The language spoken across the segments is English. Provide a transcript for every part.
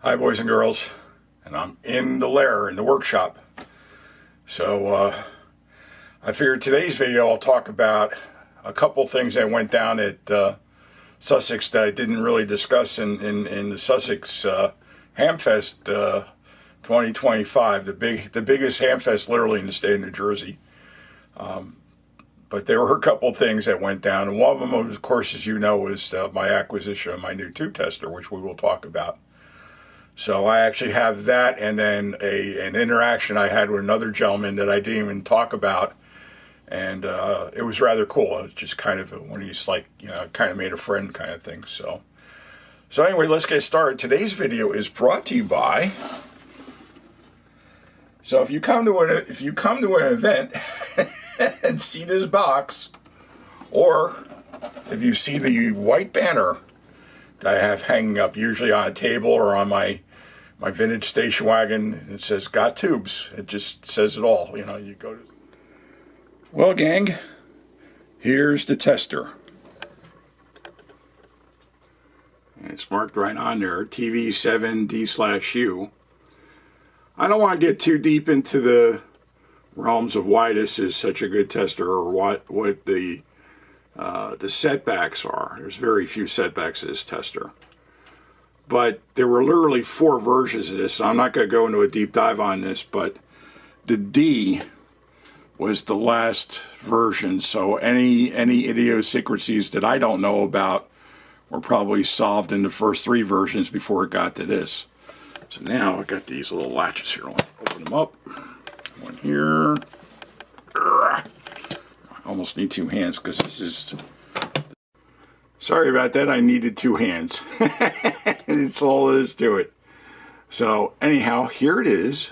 Hi boys and girls, and I'm in the lair, in the workshop. So I figured today's video I'll talk about a couple things that went down at Sussex that I didn't really discuss in the Sussex Hamfest 2025, the biggest Hamfest literally in the state of New Jersey. But there were a couple things that went down, and one of them, of course, as you know, was my acquisition of my new tube tester, which we will talk about. So I actually have that, and then an interaction I had with another gentleman that I didn't even talk about, and it was rather cool. It was just kind of one of these, like, you know, kind of made a friend kind of thing. So anyway, let's get started. Today's video is brought to you by. So if you come to an event and see this box, or if you see the white banner that I have hanging up, usually on a table or on my vintage station wagon, it says "Got Tubes." It just says it all. You know, you go to. Well, gang, here's the tester. And it's marked right on there, TV-7 D/U. I don't want to get too deep into the realms of why this is such a good tester, or what the setbacks are. There's very few setbacks to this tester. But there were literally 4 versions of this, so I'm not going to go into a deep dive on this, but the D was the last version, so any idiosyncrasies that I don't know about were probably solved in the first 3 versions before it got to this. So now I got these little latches here. Let me open them up. One here. I almost need 2 hands because this is... Sorry about that, I needed 2 hands. It's all there is to it. So anyhow, here it is.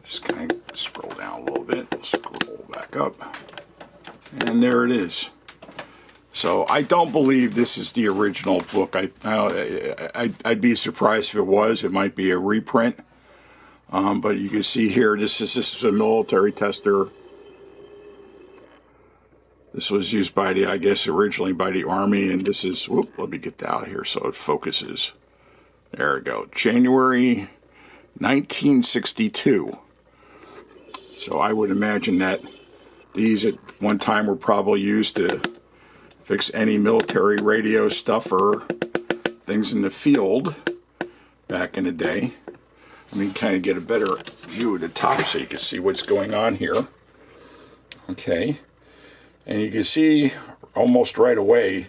Just kind of scroll down a little bit. Scroll back up. And there it is. So I don't believe this is the original book. I'd be surprised if it was. It might be a reprint. But you can see here, this is a military tester. This was used by I guess originally by the Army, and this is, whoop, let me get that out of here so it focuses. There we go, January 1962. So I would imagine that these at one time were probably used to fix any military radio stuff or things in the field back in the day. Let me kind of get a better view of the top so you can see what's going on here. Okay. And you can see almost right away,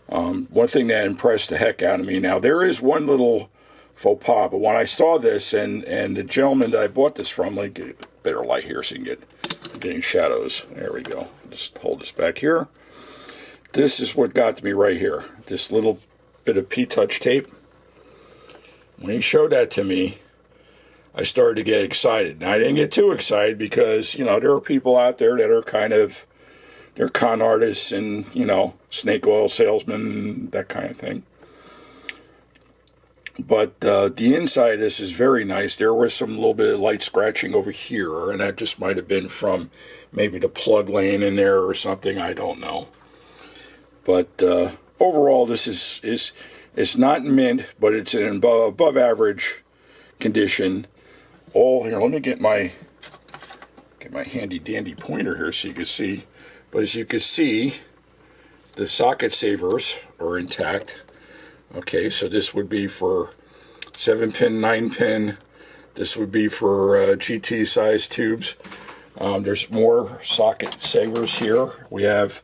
one thing that impressed the heck out of me. Now, there is one little faux pas, but when I saw this, and the gentleman that I bought this from, like, get better light here so you can getting shadows. There we go. Just hold this back here. This is what got to me right here. This little bit of P-touch tape. When he showed that to me, I started to get excited. Now, I didn't get too excited because, you know, there are people out there that are kind of, they're con artists and, you know, snake oil salesmen, that kind of thing. But the inside of this is very nice. There was some little bit of light scratching over here, and that just might have been from maybe the plug laying in there or something. I don't know. But overall, this is it's not mint, but it's in above average condition. Here, let me get my handy dandy pointer here so you can see. But as you can see, the socket savers are intact. Okay, so this would be for 7-pin, 9-pin. This would be for GT size tubes. There's more socket savers here. We have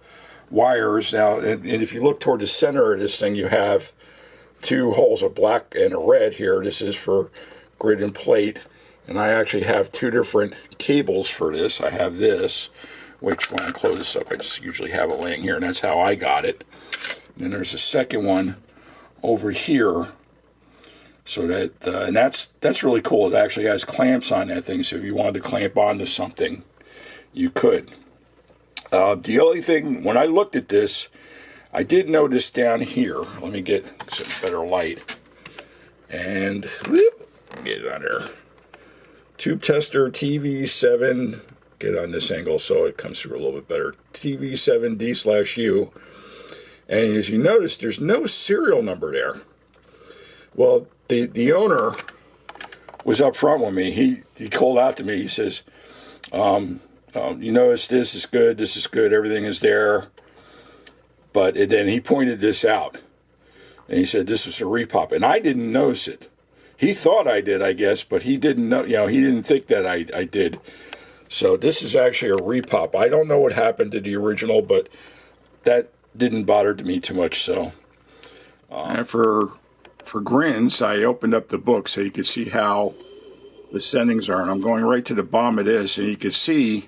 wires now, and if you look toward the center of this thing, you have 2 holes, a black and a red here. This is for grid and plate. And I actually have 2 different cables for this. I have this, which when I close this up, I just usually have it laying here, and that's how I got it. And then there's a second one over here. So that, and that's really cool. It actually has clamps on that thing, so if you wanted to clamp onto something, you could. The only thing, when I looked at this, I did notice down here, let me get some better light, and whoop, get it on there. Tube tester TV-7, get on this angle so it comes through a little bit better. TV-7 D/U, and as you notice, there's no serial number there. Well, the owner was up front with me. He called out to me. He says, you notice this is good, everything is there. But then he pointed this out. And he said this was a repop. And I didn't notice it. He thought I did, I guess, but he didn't know, he didn't think that I did. So this is actually a repop. I don't know what happened to the original, but that didn't bother me too much. So and for grins, I opened up the book so you could see how the settings are. And I'm going right to the bottom of this, and you can see,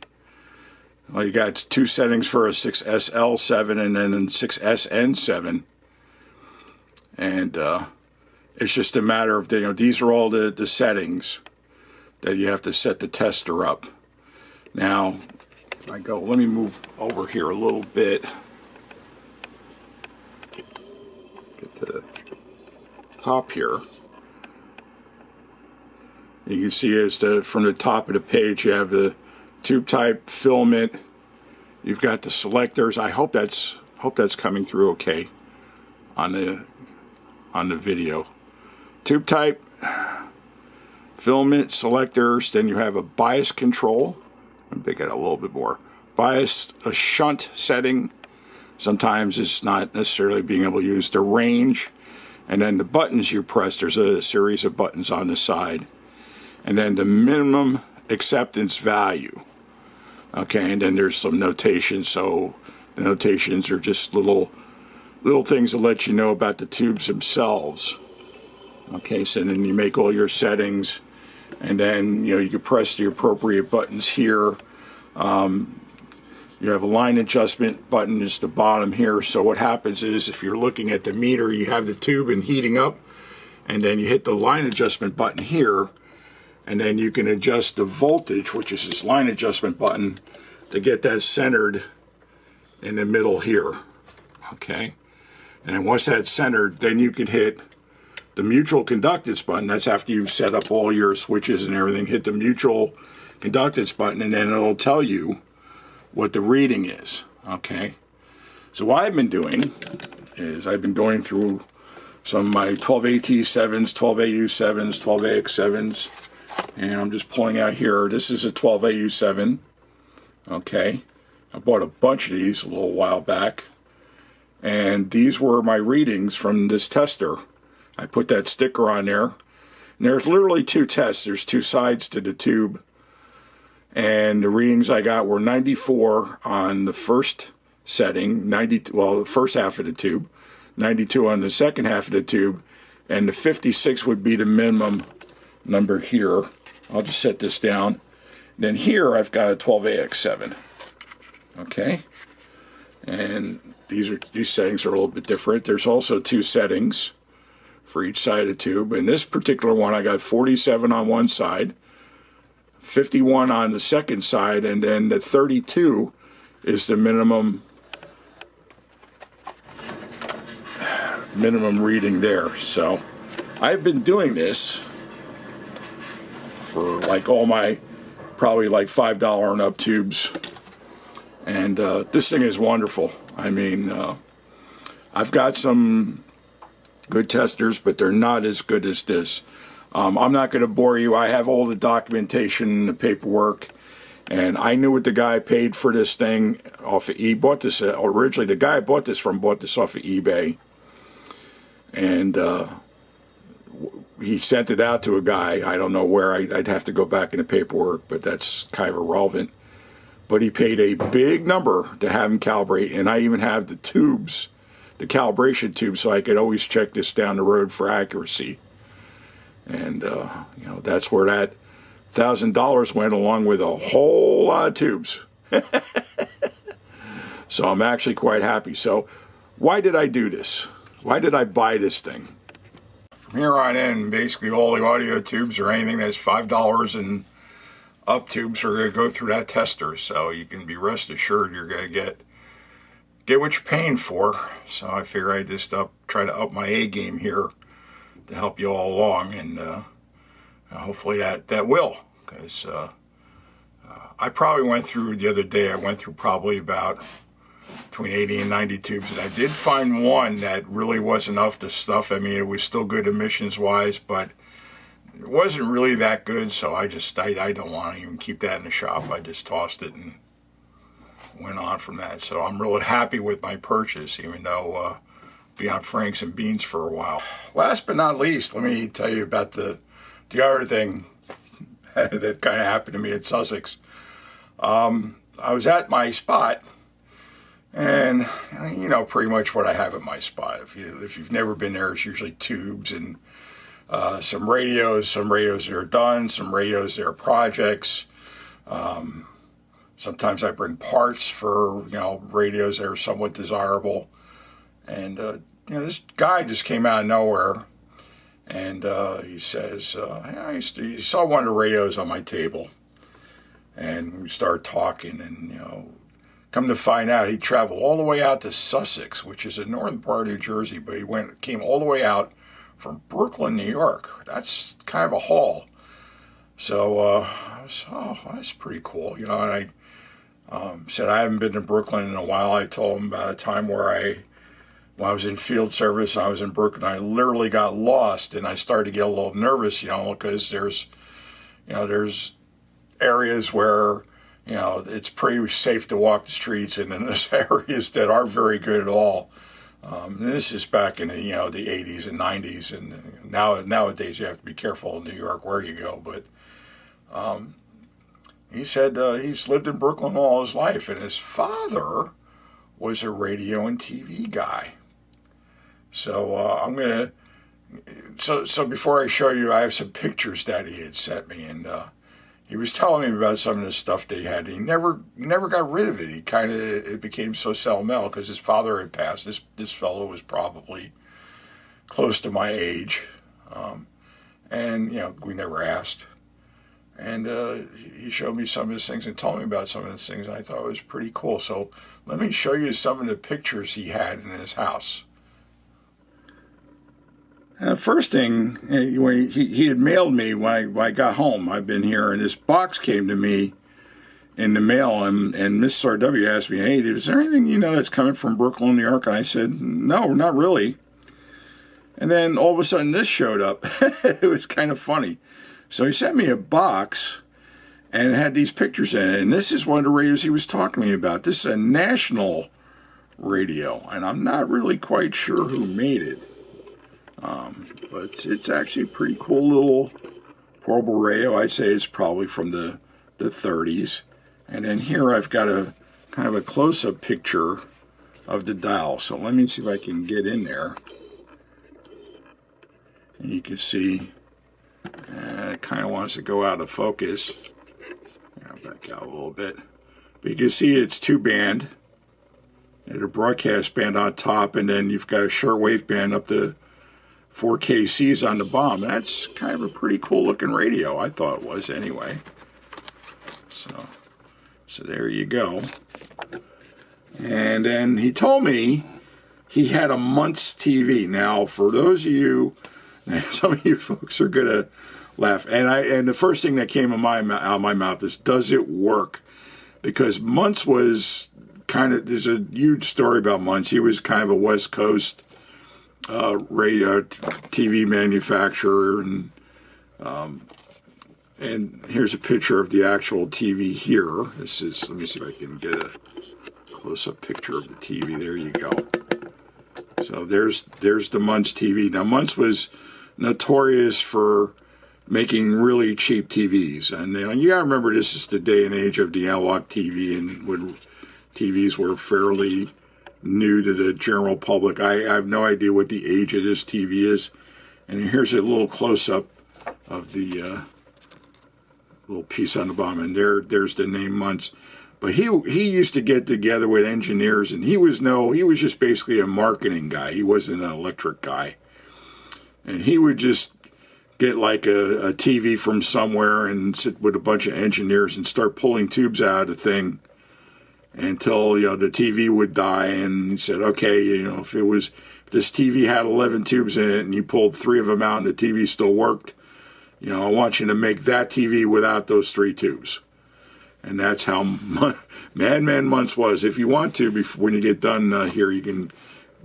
well, you got 2 settings for a 6SL7 and then a 6SN7. And it's just a matter of, these are all the settings that you have to set the tester up. Now, if I go, let me move over here a little bit. Get to the top here. You can see from the top of the page, you have the tube type, filament. You've got the selectors. I hope that's coming through okay on the video. Tube type, filament, selectors. Then you have a bias control. Let me pick it a little bit more. Bias, a shunt setting. Sometimes it's not necessarily being able to use the range. And then the buttons you press, there's a series of buttons on the side. And then the minimum acceptance value. Okay, and then there's some notations. So the notations are just little things to let you know about the tubes themselves. Okay, so then you make all your settings, and then you can press the appropriate buttons here. You have a line adjustment button is the bottom here. So what happens is, if you're looking at the meter, you have the tube and heating up, and then you hit the line adjustment button here, and then you can adjust the voltage, which is this line adjustment button, to get that centered in the middle here. Okay, and then once that's centered, then you can hit the mutual conductance button. That's after you've set up all your switches and everything. Hit the mutual conductance button, and then it'll tell you what the reading is. Okay, so what I've been doing is I've been going through some of my 12AT7s, 12AU7s, 12AX7s, and I'm just pulling out here. This is a 12AU7. Okay, I bought a bunch of these a little while back, and these were my readings from this tester. I put that sticker on there, and there's literally 2 tests. There's 2 sides to the tube, and the readings I got were 94 on the first setting, the first half of the tube, 92 on the second half of the tube, and the 56 would be the minimum number here. I'll just set this down. Then here I've got a 12AX7. Okay, and these settings are a little bit different. There's also 2 settings for each side of the tube. And this particular one, I got 47 on one side, 51 on the second side, and then the 32 is the minimum reading there. So I've been doing this for like all my probably like $5 and up tubes, and this thing is wonderful. I mean, I've got some good testers, but they're not as good as this. I'm not going to bore you. I have all the documentation and the paperwork, and I knew what the guy paid for this thing off of he bought this originally. The guy I bought this from bought this off of eBay, and he sent it out to a guy. I don't know where. I'd have to go back in the paperwork, but that's kind of irrelevant. But he paid a big number to have him calibrate, and I even have the tubes, the calibration tubes, so I could always check this down the road for accuracy. And that's where that $1,000 went, along with a whole lot of tubes. So I'm actually quite happy. So why did I do this? Why did I buy this thing? From here on in, basically all the audio tubes or anything that's $5 and up tubes are going to go through that tester. So you can be rest assured you're going to get what you're paying for. So I figure I just try to up my A game here to help you all along, and hopefully that will, because I probably went through the other day. I went through probably about between 80 and 90 tubes. And I did find one that really wasn't enough to stuff. I mean, it was still good emissions-wise, but it wasn't really that good, so I don't want to even keep that in the shop. I just tossed it and went on from that. So I'm really happy with my purchase, even though be on Franks and Beans for a while. Last but not least, let me tell you about the other thing that kind of happened to me at Sussex. I was at my spot, and you know pretty much what I have at my spot. If you've never been there, it's usually tubes and some radios that are done, some radios that are projects. Sometimes I bring parts for radios that are somewhat desirable. And this guy just came out of nowhere, and he says, he saw one of the radios on my table, and we started talking, and come to find out, he traveled all the way out to Sussex, which is a northern part of New Jersey, but he came all the way out from Brooklyn, New York. That's kind of a haul. So I was, that's pretty cool, and I said I haven't been to Brooklyn in a while. I told him about a time when I was in field service, I was in Brooklyn, I literally got lost, and I started to get a little nervous, because there's areas where, it's pretty safe to walk the streets, and then there's areas that aren't very good at all. This is back in the 80s and 90s, and nowadays you have to be careful in New York where you go. But he said he's lived in Brooklyn all his life, and his father was a radio and TV guy. So so before I show you, I have some pictures that he had sent me, and he was telling me about some of the stuff that he had. He never got rid of it. It became so sentimental because his father had passed. This fellow was probably close to my age, and we never asked. And he showed me some of his things and told me about some of his things, and I thought it was pretty cool. So let me show you some of the pictures he had in his house. First thing, when he had mailed me when I got home. I've been here, and this box came to me in the mail, and Miss RW asked me, "Hey, is there anything that's coming from Brooklyn, New York?" And I said, "No, not really." And then all of a sudden, this showed up. It was kind of funny. So he sent me a box, and it had these pictures in it. And this is one of the radios he was talking to me about. This is a national radio, and I'm not really quite sure who made it. But it's actually a pretty cool little portable radio. I'd say it's probably from the 30s. And then here I've got a kind of a close-up picture of the dial. So let me see if I can get in there. And you can see it kind of wants to go out of focus. I'll back out a little bit. But you can see it's two-band. And a broadcast band on top, and then you've got a shortwave band up to 4KCs on the bottom. That's kind of a pretty cool looking radio. I thought it was anyway. So there you go. And then he told me he had a Muntz TV. Now, for those of you, some of you folks are gonna laugh. And the first thing that came out of my mouth is, does it work? Because Muntz was there's a huge story about Muntz. He was kind of a West Coast radio TV manufacturer, and here's a picture of the actual TV here. This is, let me see if I can get a close-up picture of the TV. There you go. So there's the Muntz TV. Now, Muntz was notorious for making really cheap TVs, and you gotta remember, this is the day and age of the analog TV, and when TVs were fairly new to the general public. I have no idea what the age of this TV is. And here's a little close-up of the little piece on the bottom. And there's the name Muntz. But he used to get together with engineers, and he was just basically a marketing guy. He wasn't an electric guy. And he would just get like a TV from somewhere and sit with a bunch of engineers and start pulling tubes out of the thing until the TV would die. And he said, okay, if this TV had 11 tubes in it and you pulled 3 of them out and the TV still worked, I want you to make that TV without those 3 tubes. And that's how Madman Muntz was. If you want to, when you get done here, you can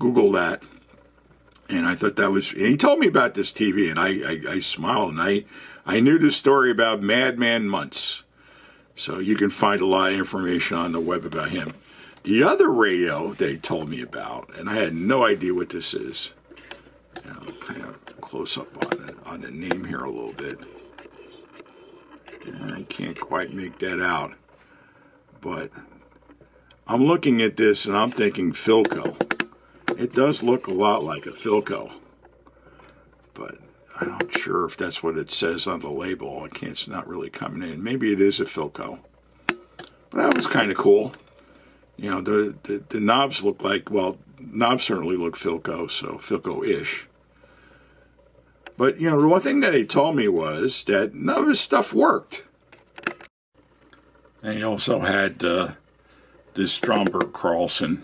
Google that. And I thought that was, and he told me about this TV, and I smiled, and I knew the story about Madman Muntz. So you can find a lot of information on the web about him. The other radio they told me about, and I had no idea what this is. I'll kind of close up on the name here a little bit. And I can't quite make that out. But I'm looking at this and I'm thinking Philco. It does look a lot like a Philco. But I'm not sure if that's what it says on the label. It's not really coming in. Maybe it is a Philco. But that was kind of cool. You know, the knobs look like, well, knobs certainly look Philco, so Philco-ish. But, you know, the one thing that he told me was that none of his stuff worked. And he also had this Stromberg Carlson,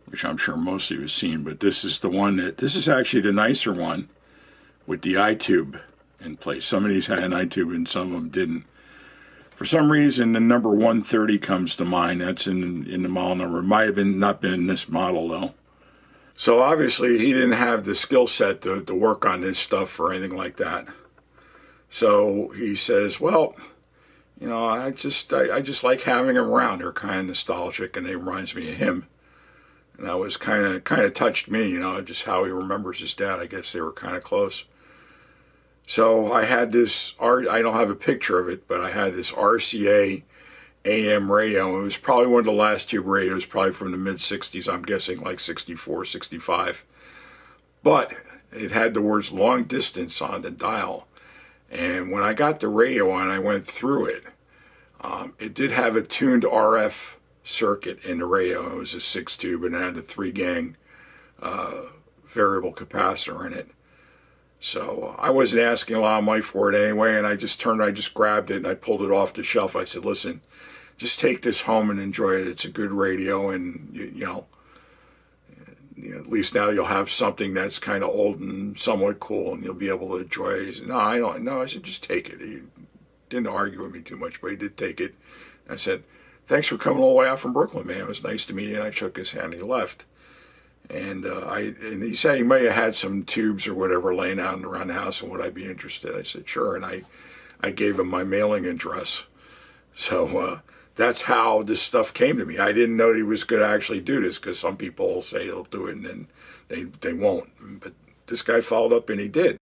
which I'm sure most of you have seen, but this is the one this is actually the nicer one with the iTube in place. Some of these had an iTube and some of them didn't. For some reason, the number 130 comes to mind. That's in the model number. It might have not been in this model, though. So obviously, he didn't have the skill set to work on this stuff or anything like that. So he says, well, you know, I just like having them around. They're kind of nostalgic, and it reminds me of him. And that was kind of touched me, you know, just how he remembers his dad. I guess they were kind of close. So I had this, I don't have a picture of it, but I had this RCA AM radio. It was probably one of the last tube radios, probably from the mid-60s, I'm guessing like 64, 65. But it had the words long distance on the dial. And when I got the radio on, I went through it. It did have a tuned RF circuit in the radio. It was a 6-tube and it had a 3-gang variable capacitor in it. So I wasn't asking a lot of money for it anyway, and I just grabbed it and I pulled it off the shelf. I said, listen, just take this home and enjoy it. It's a good radio, and you know, at least now you'll have something that's kind of old and somewhat cool, and you'll be able to enjoy it. He said, no, I don't. No, I said, just take it. He didn't argue with me too much, but he did take it. I said, thanks for coming all the way out from Brooklyn, man. It was nice to meet you. And I shook his hand and he left. And he said he may have had some tubes or whatever laying out around the house, and would I be interested? I said, sure. And I gave him my mailing address. So that's how this stuff came to me. I didn't know he was going to actually do this, because some people say they'll do it and then they won't. But this guy followed up and he did.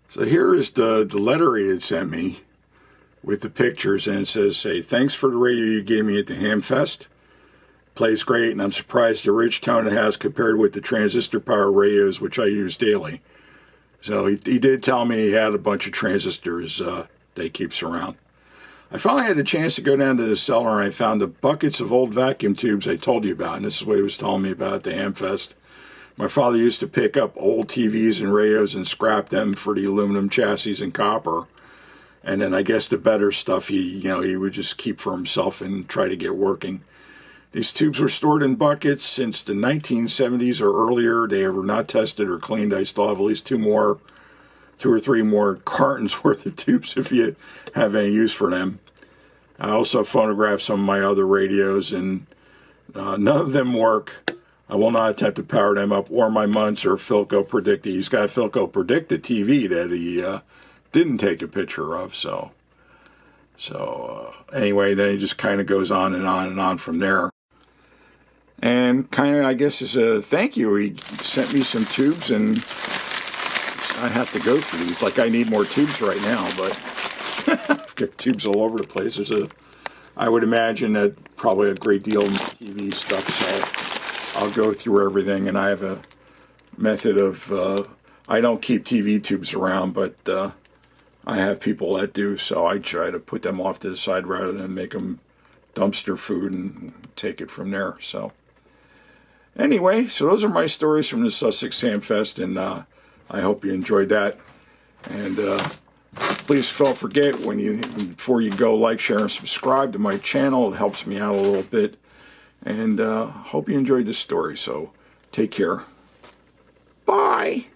So here is the letter he had sent me with the pictures, and it says, say, thanks for the radio you gave me at the Hamfest. Plays great, and I'm surprised the rich tone it has compared with the transistor power radios, which I use daily. So he did tell me he had a bunch of transistors that he keeps around. I finally had a chance to go down to the cellar, and I found the buckets of old vacuum tubes I told you about, and this is what he was telling me about at the Hamfest. My father used to pick up old TVs and radios and scrap them for the aluminum chassis and copper. And then I guess the better stuff he would just keep for himself and try to get working. These tubes were stored in buckets since the 1970s or earlier. They were not tested or cleaned. I still have at least 2 or 3 more cartons worth of tubes if you have any use for them. I also photographed some of my other radios, and none of them work. I will not attempt to power them up, or my Muntz or Philco Predicta. He's got a Philco Predicta TV that he didn't take a picture of, so anyway, then he just kind of goes on and on and on from there. And kind of, I guess, as a thank you, he sent me some tubes, and I have to go through these. Like, I need more tubes right now, but I've got tubes all over the place. I would imagine that probably a great deal of TV stuff, so I'll go through everything. And I have a method of, I don't keep TV tubes around, but I have people that do, so I try to put them off to the side rather than make them dumpster food and take it from there. So anyway, so those are my stories from the Sussex Hamfest, and I hope you enjoyed that. And please don't forget, before you go, like, share, and subscribe to my channel. It helps me out a little bit. And hope you enjoyed this story. So take care. Bye.